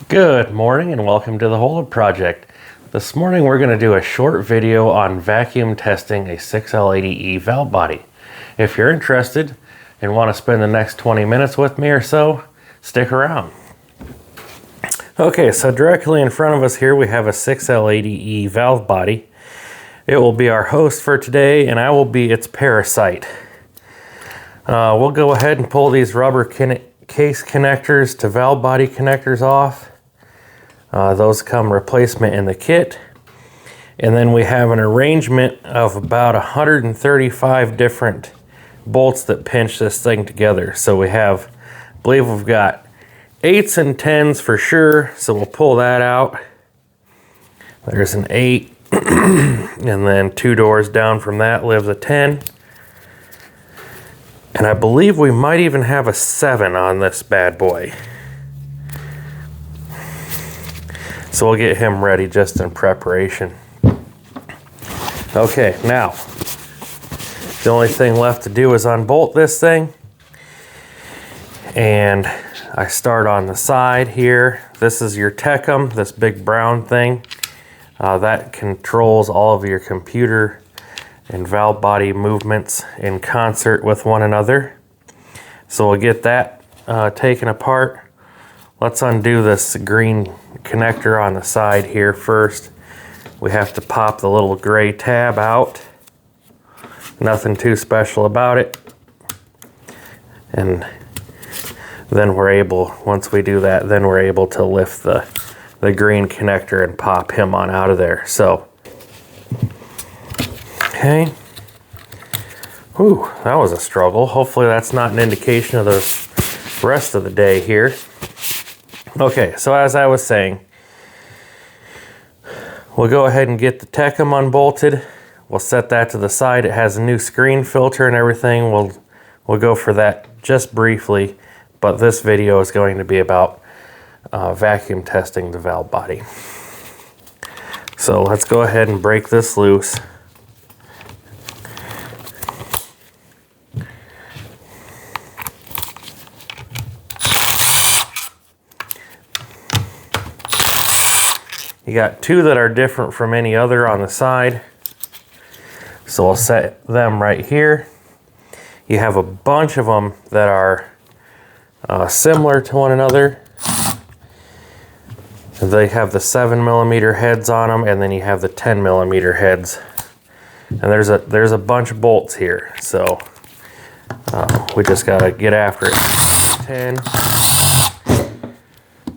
Good morning and welcome to the Holdup Project. This morning we're going to do a short video on vacuum testing a 6L80E valve body. If you're interested and want to spend the next 20 minutes with me or so, stick around. Okay, so directly in front of us here we have a 6L80E valve body. It will be our host for today and I will be its parasite. We'll go ahead and pull these rubber case connectors to valve body connectors off. Those come replacement in the kit. And then we have an arrangement of about 135 different bolts that pinch this thing together. So we have, I believe we've got 8s and 10s for sure. So we'll pull that out. There's an 8. And then 2 doors down from that lives a 10. And I believe we might even have a 7 on this bad boy. So we'll get him ready just in preparation. Okay, now, the only thing left to do is unbolt this thing. And I start on the side here. This is your Tecum, this big brown thing. That controls all of your computer and valve body movements in concert with one another. So we'll get that taken apart. Let's undo this green connector on the side here first. We have to pop the little gray tab out. Nothing too special about it. And then we're able, once we do that, then we're able to lift the green connector and pop him on out of there. So, okay. Whew, that was a struggle. Hopefully that's not an indication of the rest of the day here. Okay, so as I was saying, we'll go ahead and get the Tecum unbolted. We'll set that to the side. It has a new screen filter and everything. We'll go for that just briefly, but this video is going to be about vacuum testing the valve body. So let's go ahead and break this loose. You got 2 that are different from any other on the side. So we'll set them right here. You have a bunch of them that are similar to one another. They have the 7mm heads on them, and then you have the 10mm heads. And there's a bunch of bolts here, so we just gotta get after it. 10.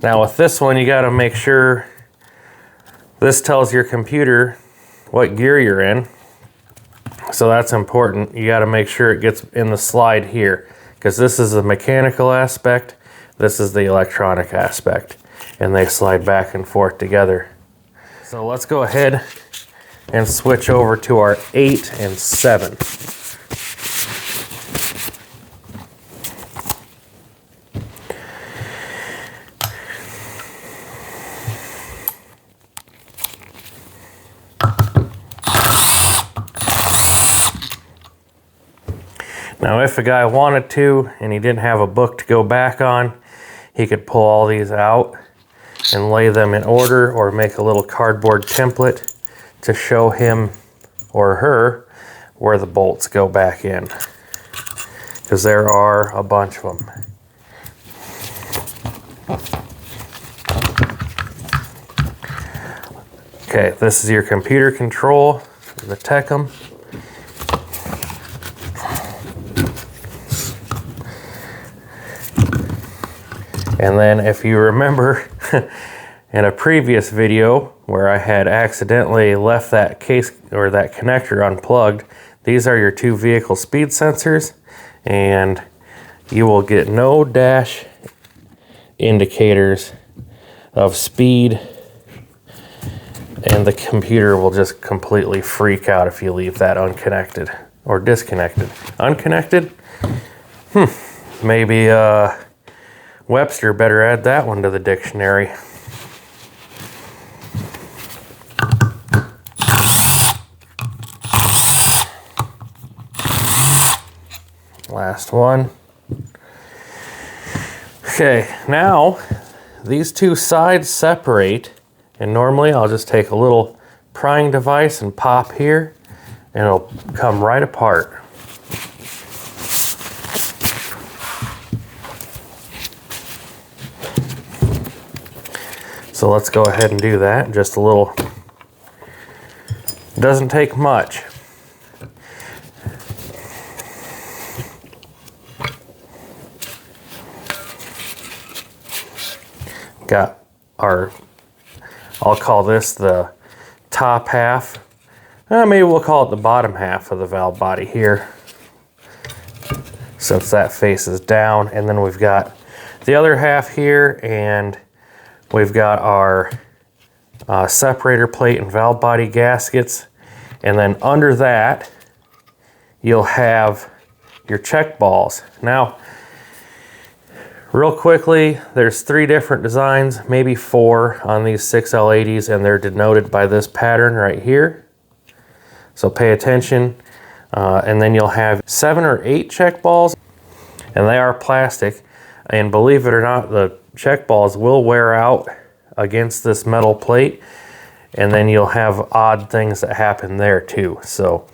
Now with this one, you gotta make sure this tells your computer what gear you're in. So that's important. You gotta make sure it gets in the slide here, because this is the mechanical aspect, this is the electronic aspect, and they slide back and forth together. So let's go ahead and switch over to our 8 and 7. Now if a guy wanted to and he didn't have a book to go back on, he could pull all these out and lay them in order, or make a little cardboard template to show him or her where the bolts go back in, because there are a bunch of them. Okay, this is your computer control, the Tecum. And then if you remember in a previous video where I had accidentally left that case or that connector unplugged, these are your 2 vehicle speed sensors, and you will get no dash indicators of speed, and the computer will just completely freak out if you leave that unconnected or disconnected. Unconnected? Maybe Webster better add that one to the dictionary. Last one. Okay, now these two sides separate, and normally I'll just take a little prying device and pop here, and it'll come right apart. So let's go ahead and do that. Just a little, doesn't take much. Got our, I'll call this the top half. Maybe we'll call it the bottom half of the valve body here, since that faces down. And then we've got the other half here, and we've got our separator plate and valve body gaskets. And then under that, you'll have your check balls. Now, real quickly, there's 3 different designs, maybe 4 on these 6L80s, and they're denoted by this pattern right here. So pay attention. And then you'll have 7 or 8 check balls, and they are plastic. And believe it or not, the check balls will wear out against this metal plate, and then you'll have odd things that happen there too. So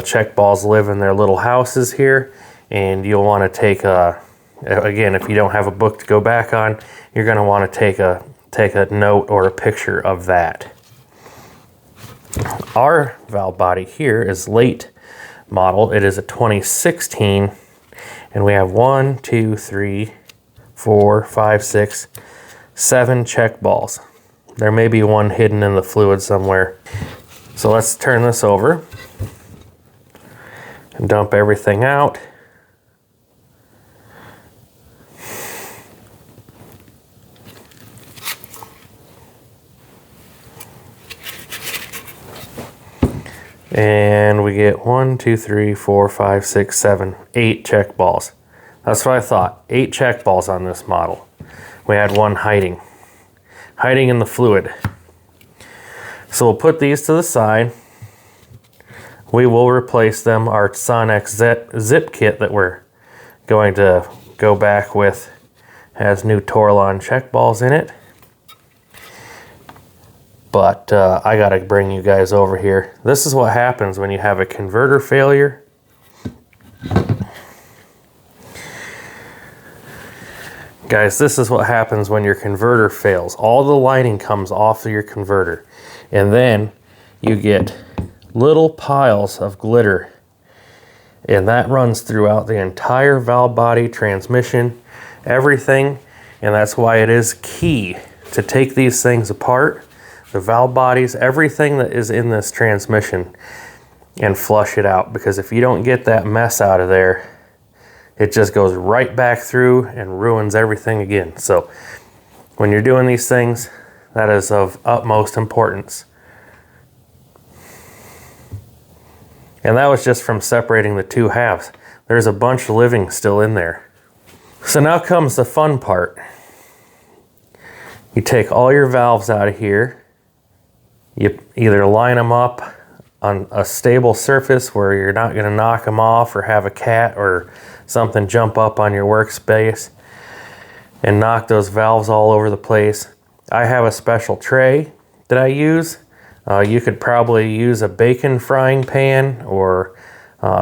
check balls live in their little houses here, and you'll want to take a, again, if you don't have a book to go back on, you're going to want to take a note or a picture of that. Our valve body here is late model. It is a 2016, and we have 1, 2, 3, 4, 5, 6, 7 check balls. There may be one hidden in the fluid somewhere. So let's turn this over and dump everything out. And we get 1, 2, 3, 4, 5, 6, 7, 8 check balls. That's what I thought. 8 check balls on this model. We had one hiding in the fluid. So we'll put these to the side. We will replace them. Our Sonnax Zip Kit that we're going to go back with has new Torlon check balls in it. But I gotta bring you guys over here. This is what happens when you have a converter failure. Guys, this is what happens when your converter fails. All the lining comes off of your converter, and then you get little piles of glitter, and that runs throughout the entire valve body, transmission, everything. And that's why it is key to take these things apart, the valve bodies, everything that is in this transmission, and flush it out. Because if you don't get that mess out of there, it just goes right back through and ruins everything again. So when you're doing these things, that is of utmost importance. And that was just from separating the 2 halves. There's a bunch living still in there. So now comes the fun part. You take all your valves out of here. You either line them up on a stable surface where you're not going to knock them off or have a cat or something jump up on your workspace and knock those valves all over the place. I have a special tray that I use. You could probably use a bacon frying pan or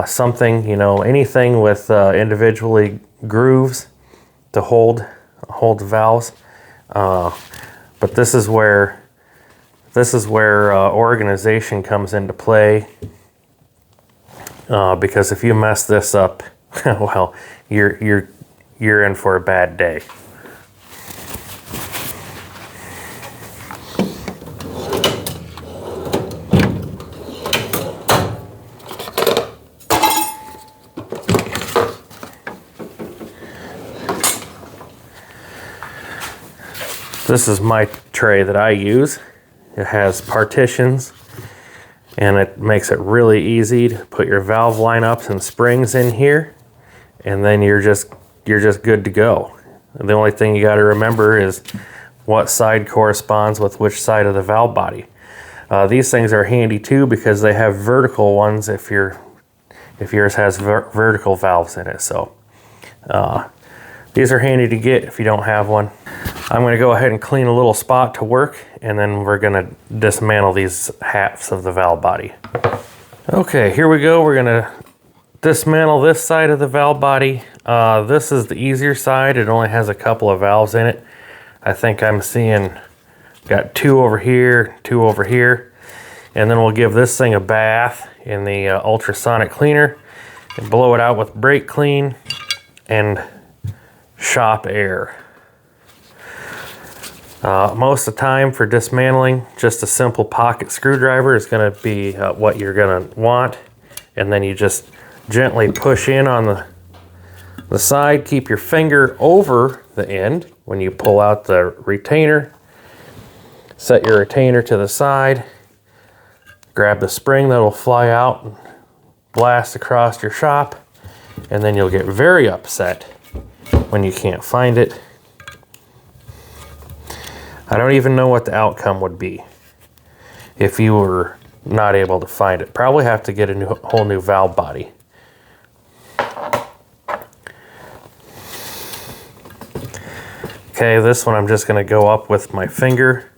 something, you know, anything with individually grooves to hold the valves. But this is where organization comes into play, because if you mess this up, well, you're in for a bad day. This is my tray that I use. It has partitions, and it makes it really easy to put your valve lineups and springs in here, and then you're just good to go. And the only thing you got to remember is what side corresponds with which side of the valve body. These things are handy too because they have vertical ones if yours has vertical valves in it. So These are handy to get if you don't have one. I'm going to go ahead and clean a little spot to work, and then we're going to dismantle these halves of the valve body. Okay, here we go. We're going to dismantle this side of the valve body. This is the easier side. It only has a couple of valves in it. I think I'm seeing got 2 over here, 2 over here. And then we'll give this thing a bath in the ultrasonic cleaner and blow it out with brake clean and shop air. Most of the time for dismantling, just a simple pocket screwdriver is going to be what you're going to want. And then you just gently push in on the side. Keep your finger over the end when you pull out the retainer. Set your retainer to the side. Grab the spring that'll fly out and blast across your shop. And then you'll get very upset when you can't find it. I don't even know what the outcome would be if you were not able to find it. Probably have to get a whole new valve body. Okay, this one I'm just going to go up with my finger.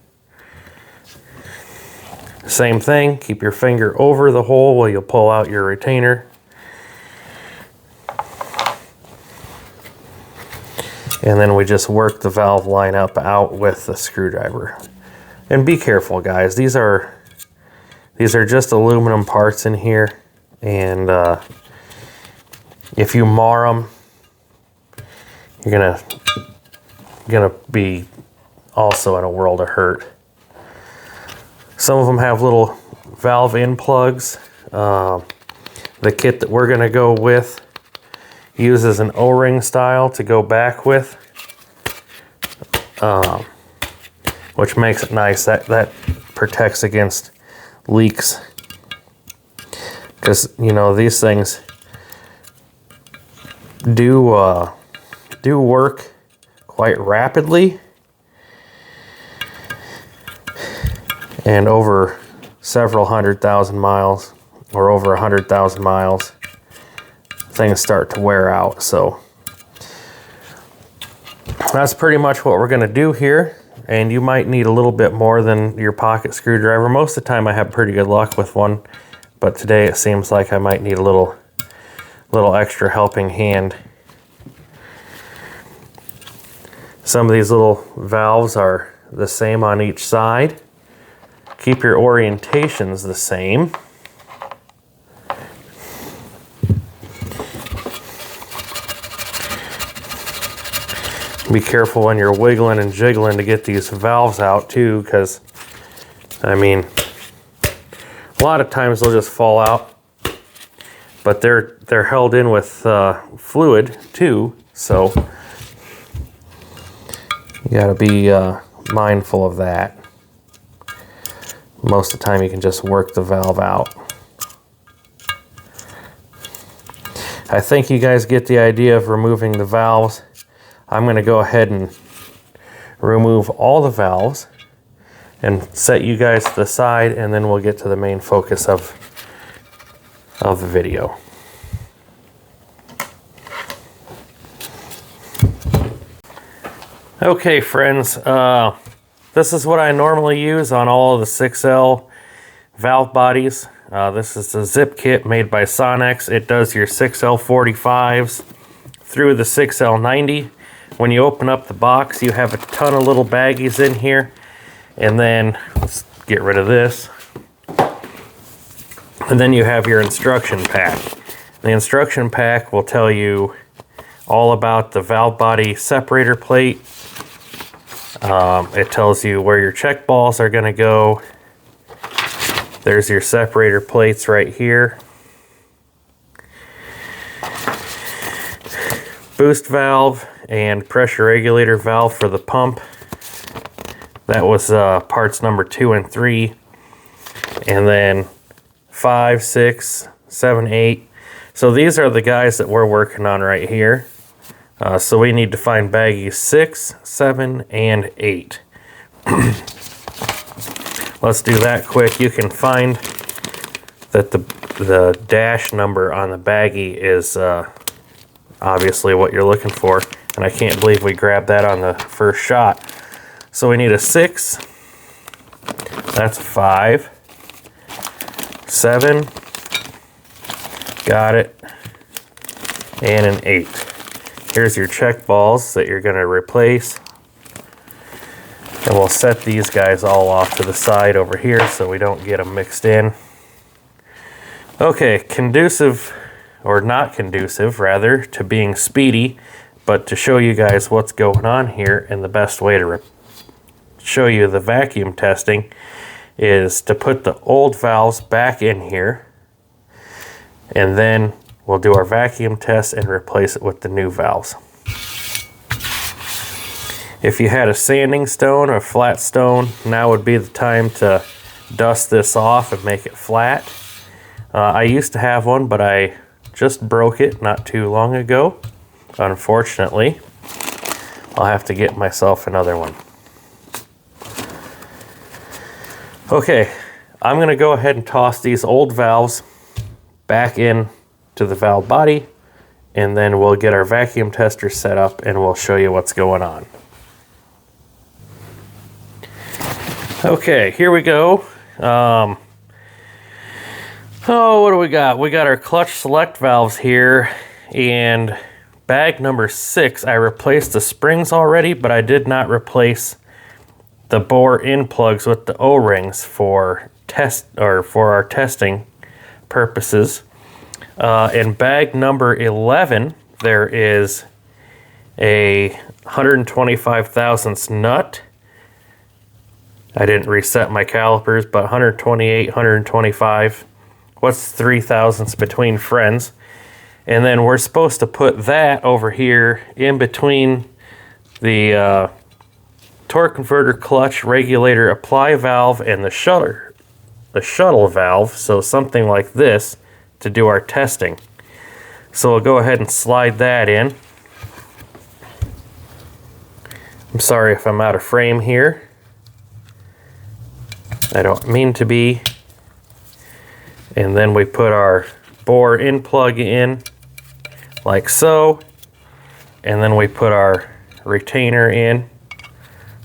Same thing, keep your finger over the hole while you'll pull out your retainer. And then we just work the valve line up out with the screwdriver. And be careful, guys. These are just aluminum parts in here, and if you mar them, you're gonna be also in a world of hurt. Some of them have little valve in plugs. The kit that we're gonna go with uses an O-ring style to go back with, which makes it nice. That protects against leaks, because you know these things do work quite rapidly, and over several 100,000 miles or over 100,000 miles, things start to wear out. So that's pretty much what we're going to do here. And you might need a little bit more than your pocket screwdriver. Most of the time I have pretty good luck with one, but today it seems like I might need a little extra helping hand. Some of these little valves are the same on each side. Keep your orientations the same. Be careful when you're wiggling and jiggling to get these valves out too, because I mean, a lot of times they'll just fall out, but they're held in with fluid too, so you got to be mindful of that. Most of the time you can just work the valve out. I think you guys get the idea of removing the valves. I'm going to go ahead and remove all the valves and set you guys to the side, and then we'll get to the main focus of the video. Okay, friends, this is what I normally use on all of the 6L valve bodies. This is the Zip Kit made by Sonnax. It does your 6L45s through the 6L90. When you open up the box, you have a ton of little baggies in here. And then, let's get rid of this. And then you have your instruction pack. The instruction pack will tell you all about the valve body separator plate. It tells you where your check balls are going to go. There's your separator plates right here. Boost valve and pressure regulator valve for the pump. That was parts number 2 and 3. And then 5, 6, 7, 8. So these are the guys that we're working on right here. So we need to find baggies 6, 7, and 8. Let's do that quick. You can find that the dash number on the baggie is obviously what you're looking for. And I can't believe we grabbed that on the first shot. So we need a 6. That's a 5. 7. Got it. And an 8. Here's your check balls that you're going to replace. And we'll set these guys all off to the side over here so we don't get them mixed in. Okay, conducive, or not conducive rather, to being speedy, but to show you guys what's going on here, and the best way to show you the vacuum testing is to put the old valves back in here, and then we'll do our vacuum test and replace it with the new valves. If you had a sanding stone or a flat stone, now would be the time to dust this off and make it flat. I used to have one, but I just broke it not too long ago. Unfortunately, I'll have to get myself another one. Okay, I'm going to go ahead and toss these old valves back in to the valve body, and then we'll get our vacuum tester set up and we'll show you what's going on. Okay, here we go. Oh, what do we got? We got our clutch select valves here, and bag number 6, I replaced the springs already, but I did not replace the bore in plugs with the O-rings for our testing purposes. In bag number 11, there is a 125 thousandths nut. I didn't reset my calipers, but 128, 125. What's 3 thousandths between friends? And then we're supposed to put that over here in between the torque converter clutch regulator apply valve and the shuttle valve, so something like this, to do our testing. So we'll go ahead and slide that in. I'm sorry if I'm out of frame here. I don't mean to be. And then we put our bore in plug in like so, and then we put our retainer in.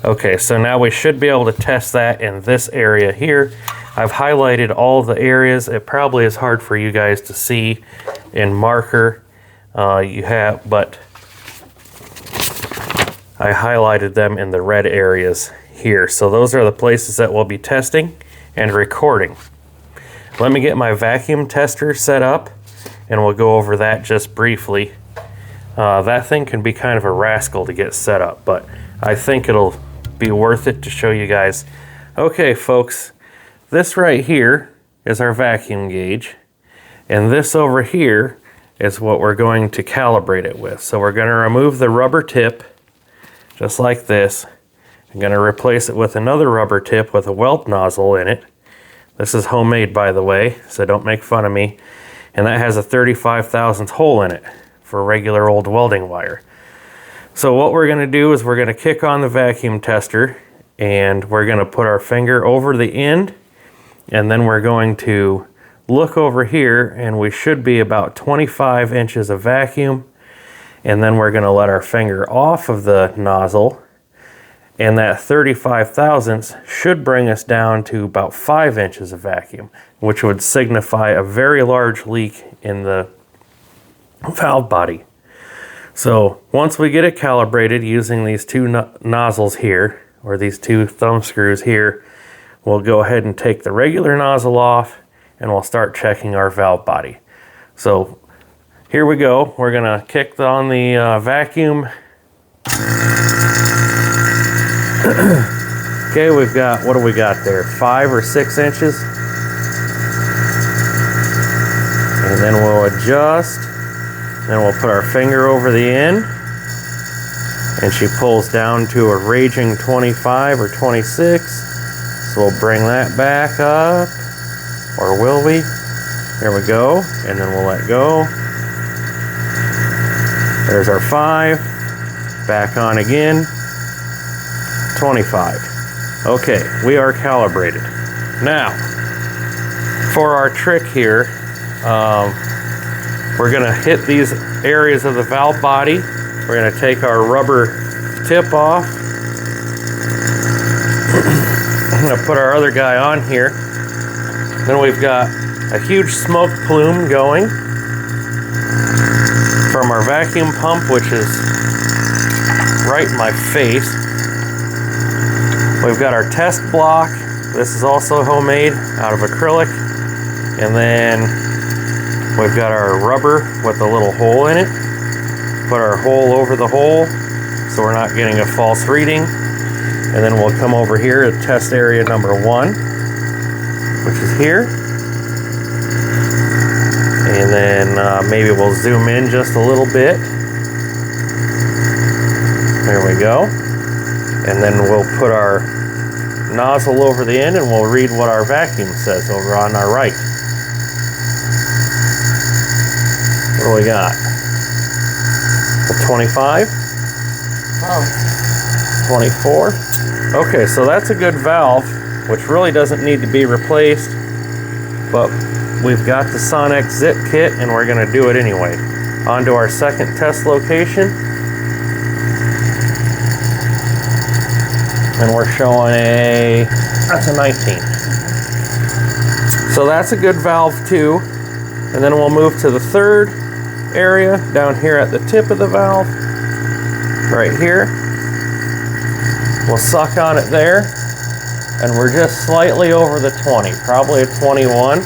Okay, so now we should be able to test that in this area here. I've highlighted all the areas. It probably is hard for you guys to see in marker, but I highlighted them in the red areas here. So those are the places that we'll be testing and recording. Let me get my vacuum tester set up and we'll go over that just briefly. That thing can be kind of a rascal to get set up, but I think it'll be worth it to show you guys. Okay, folks, this right here is our vacuum gauge, and this over here is what we're going to calibrate it with. So we're going to remove the rubber tip just like this. I'm going to replace it with another rubber tip with a welt nozzle in it. This is homemade, by the way, so don't make fun of me. And that has a 35 thousandths hole in it for regular old welding wire. So what we're going to do is we're going to kick on the vacuum tester, and we're going to put our finger over the end, and then we're going to look over here, and we should be about 25 inches of vacuum, and then we're going to let our finger off of the nozzle, and that 35 thousandths should bring us down to about 5 inches of vacuum, which would signify a very large leak in the valve body. So once we get it calibrated using these two nozzles here, or these two thumb screws here, we'll go ahead and take the regular nozzle off and we'll start checking our valve body. So here we go. We're gonna kick on the vacuum. Okay, we've got, what do we got there? 5 or 6 inches. And then we'll adjust. Then we'll put our finger over the end. And she pulls down to a raging 25 or 26. So we'll bring that back up. Or will we? There we go. And then we'll let go. There's our 5. Back on again. 25. Okay, we are calibrated. Now, for our trick here, we're going to hit these areas of the valve body We're going to take our rubber tip off. I'm going to put our other guy on here. Then we've got a huge smoke plume going from our vacuum pump, which is right in my face. We've got our test block. This is also homemade out of acrylic. And then we've got our rubber with a little hole in it. Put our hole over the hole so we're not getting a false reading. And then we'll come over here to test area number 1, which is here. And then maybe we'll zoom in just a little bit. There we go. And then we'll put our nozzle over the end and we'll read what our vacuum says over on our right. What do we got? A 25? Oh. 24? Okay, so that's a good valve, which really doesn't need to be replaced, but we've got the Sonnax Zip Kit and we're going to do it anyway. On to our second test location. And we're showing that's a 19. So that's a good valve too. And then we'll move to the third area down here at the tip of the valve, right here. We'll suck on it there, and we're just slightly over the 20, probably a 21.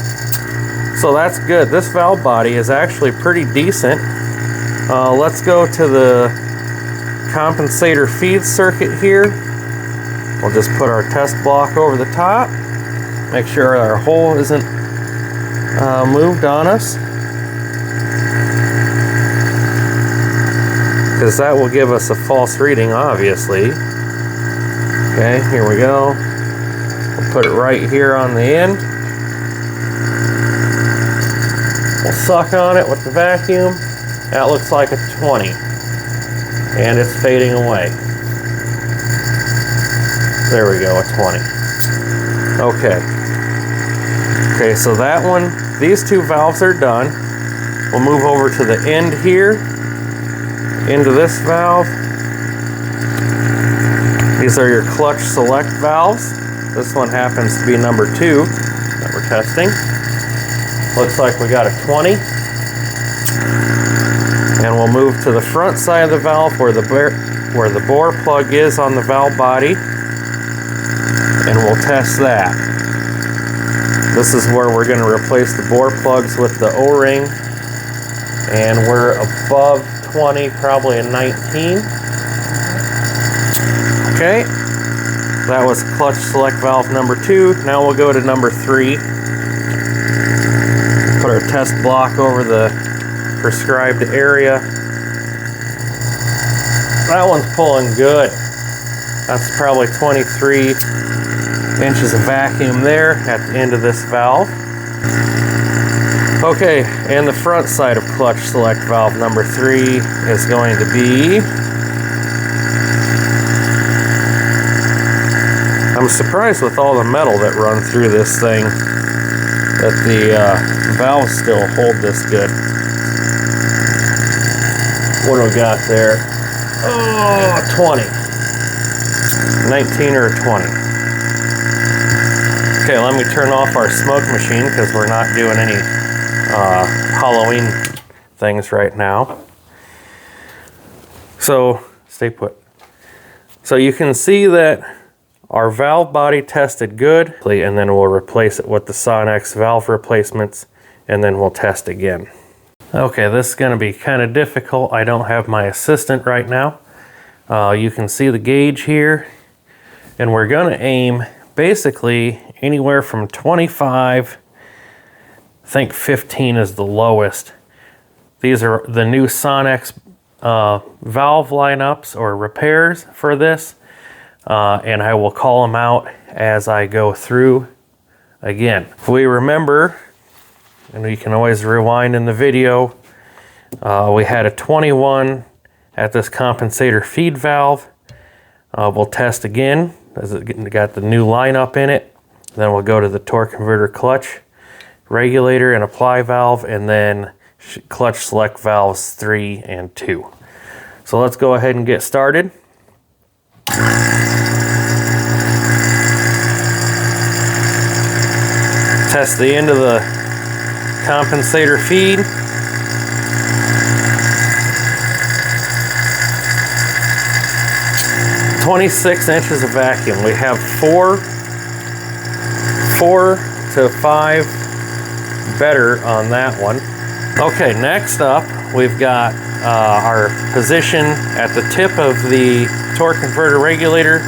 So that's good. This valve body is actually pretty decent. Let's go to the compensator feed circuit here. We'll just put our test block over the top, make sure our hole isn't moved on us, because that will give us a false reading, obviously. Okay, here we go. We'll put it right here on the end. We'll suck on it with the vacuum. That looks like a 20. And it's fading away. There we go, a 20. Okay. Okay, so that one, these two valves are done. We'll move over to the end here, into this valve. These are your clutch select valves. This one happens to be number 2 that we're testing. Looks like we got a 20. And we'll move to the front side of the valve where the bore plug is on the valve body. And we'll test that. This is where we're going to replace the bore plugs with the O-ring. And we're above 20, probably a 19. Okay, that was clutch select valve number 2. Now we'll go to number 3. Put our test block over the prescribed area. That one's pulling good. That's probably 23 inches of vacuum there at the end of this valve. Okay, and the front side of clutch select valve number 3 is going to be... I'm surprised with all the metal that run through this thing that the valves still hold this good. What do we got there? Oh, 20. 19 or 20. Okay, let me turn off our smoke machine because we're not doing any Halloween things right now. So, stay put. So you can see that our valve body tested good, and then we'll replace it with the Sonnax valve replacements, and then we'll test again. Okay, this is going to be kind of difficult. I don't have my assistant right now. You can see the gauge here, and we're going to aim basically anywhere from 25, I think 15 is the lowest. These are the new Sonnax valve lineups or repairs for this. And I will call them out as I go through again. If we remember, and we can always rewind in the video, we had a 21 at this compensator feed valve. We'll test again as it got the new lineup in it. Then we'll go to the torque converter clutch regulator and apply valve, and then clutch select valves 3 and 2. So let's go ahead and get started. Test the end of the compensator feed. "26 inches of vacuum." We have 4 to 5 better on that one. Okay, next up we've got our position at the tip of the torque converter regulator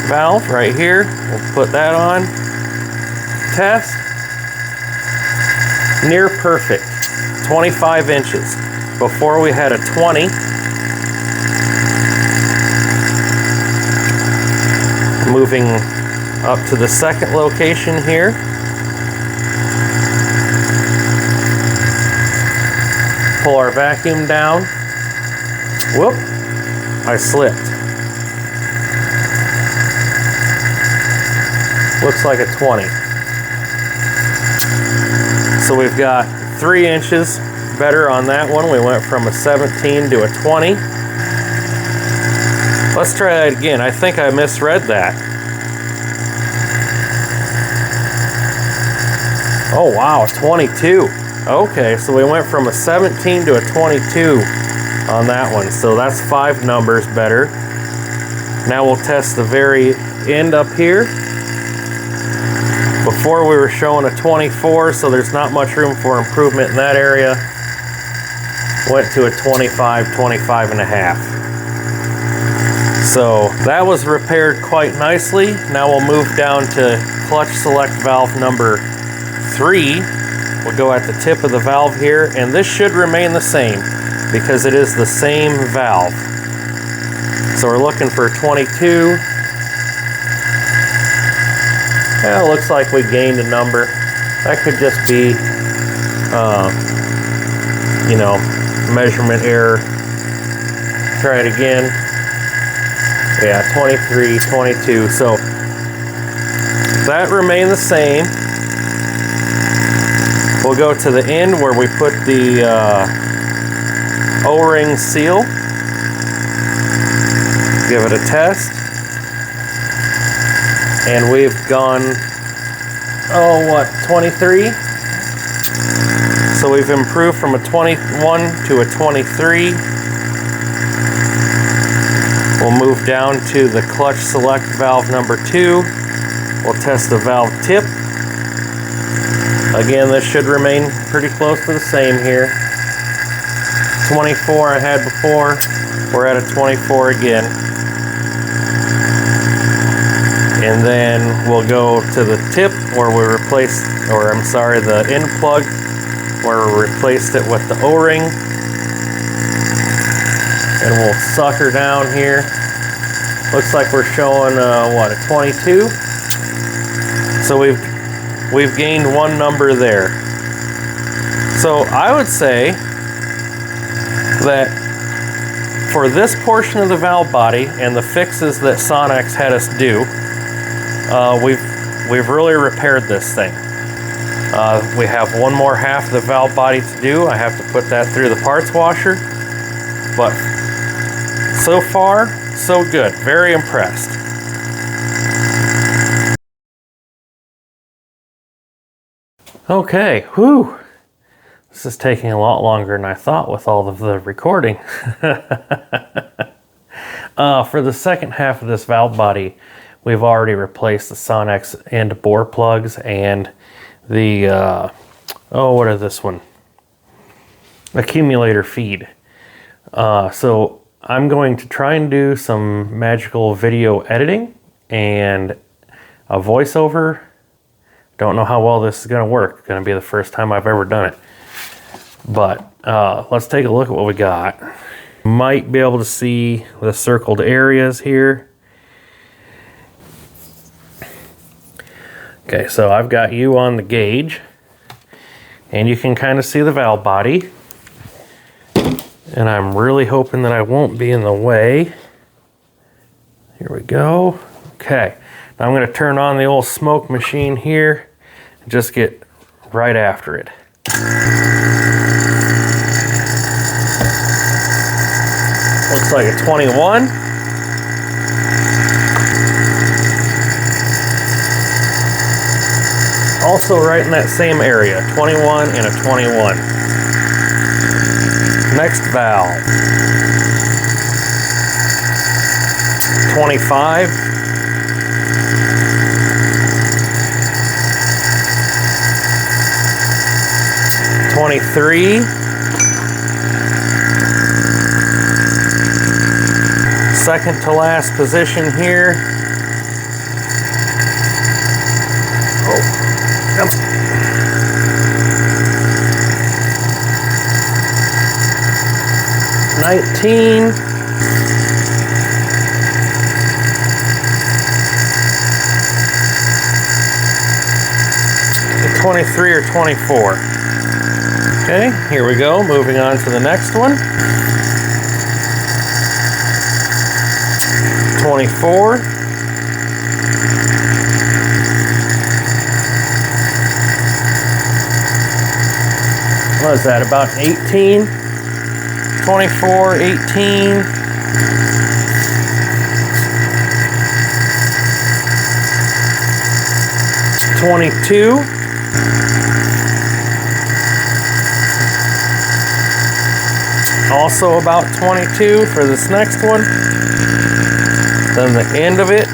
valve right here. We'll put that on. Test. Near perfect. 25 inches. Before we had a 20. Moving up to the second location here. Pull our vacuum down. Whoop, I slipped. Looks like a 20. So we've got 3 inches better on that one. We went from a 17 to a 20. Let's try that again. I think I misread that. Oh wow, 22. Okay, so we went from a 17 to a 22 on that one. So that's 5 numbers better. Now we'll test the very end up here. Before we were showing a 24, so there's not much room for improvement in that area. Went to a 25, 25 and a half. So that was repaired quite nicely. Now we'll move down to clutch select valve number 3. We'll go at the tip of the valve here, and this should remain the same because it is the same valve. So we're looking for 22. Yeah, it looks like we gained a number. That could just be, you know, measurement error. Try it again. Yeah, 23, 22. So that remained the same. We'll go to the end where we put the O-ring seal. Give it a test. And we've gone, 23? So we've improved from a 21 to a 23. We'll move down to the clutch select valve number 2. We'll test the valve tip. Again, this should remain pretty close to the same here. 24 I had before. We're at a 24 again. And then we'll go to the tip where we replaced, or I'm sorry, the end plug where we replaced it with the O-ring. And we'll sucker down here. Looks like we're showing, a 22. So we've gained 1 number there. So I would say that for this portion of the valve body and the fixes that Sonnax had us do, we've really repaired this thing. We have 1 more half of the valve body to do. I have to put that through the parts washer. But so far, so good. Very impressed. Okay, whew. This is taking a lot longer than I thought with all of the recording. For the second half of this valve body, we've already replaced the Sonnax end bore plugs and the, what is this one? Accumulator feed. So I'm going to try and do some magical video editing and a voiceover. Don't know how well this is going to work. It's going to be the first time I've ever done it. But let's take a look at what we got. Might be able to see the circled areas here. Okay, so I've got you on the gauge, and you can kind of see the valve body. And I'm really hoping that I won't be in the way. Here we go. Okay, now I'm going to turn on the old smoke machine here and just get right after it. like a 21. Also right in that same area, 21 and a 21. Next valve. 25. 23. Second to last position here. Oh, come on. 19. 23 or 24. Okay, here we go. Moving on to the next one. 24. What is that, about 18? 24, 18. 22. Also about 22 for this next one. Then the end of it,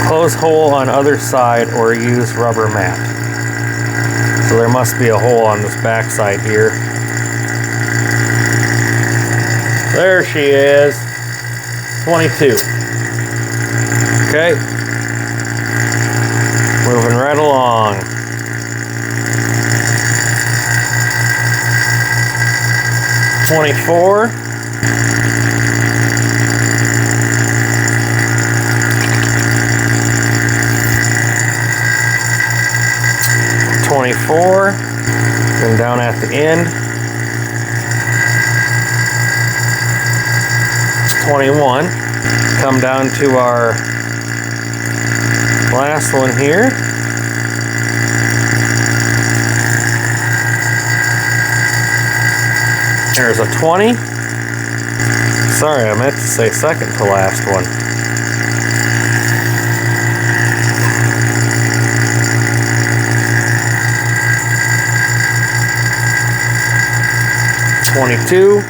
close hole on other side or use rubber mat. So there must be a hole on this back side here. There she is, 22. Okay, moving right along. 24. 24. Then down at the end. 21. Come down to our last one here. There's a 20. Sorry, I meant to say second to last one. 22.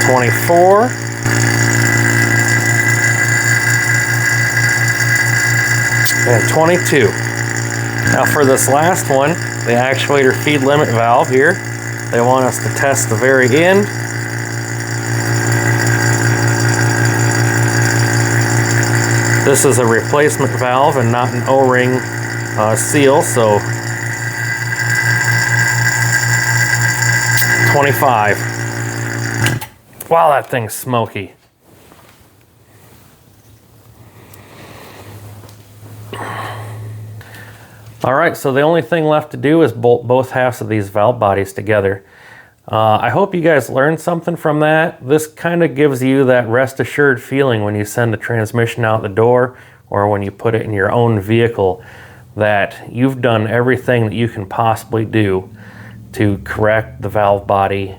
24. And 22. Now for this last one, the actuator feed limit valve here, they want us to test the very end. This is a replacement valve and not an O-ring seal, so 25. Wow, that thing's smoky. All right, so the only thing left to do is bolt both halves of these valve bodies together. I hope you guys learned something from that. This kind of gives you that rest assured feeling when you send a transmission out the door or when you put it in your own vehicle that you've done everything that you can possibly do to correct the valve body,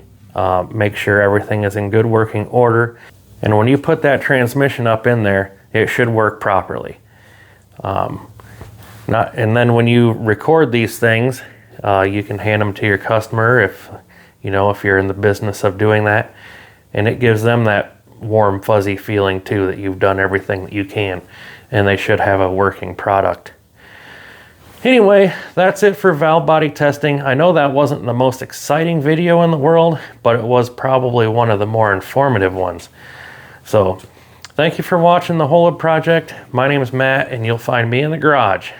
make sure everything is in good working order. And when you put that transmission up in there, it should work properly. And then when you record these things, you can hand them to your customer if you're in the business of doing that, and it gives them that warm fuzzy feeling too that you've done everything that you can, and they should have a working product. Anyway, that's it for valve body testing. I know that wasn't the most exciting video in the world, but it was probably one of the more informative ones. So thank you for watching the Holod Project. My name is Matt, and you'll find me in the garage.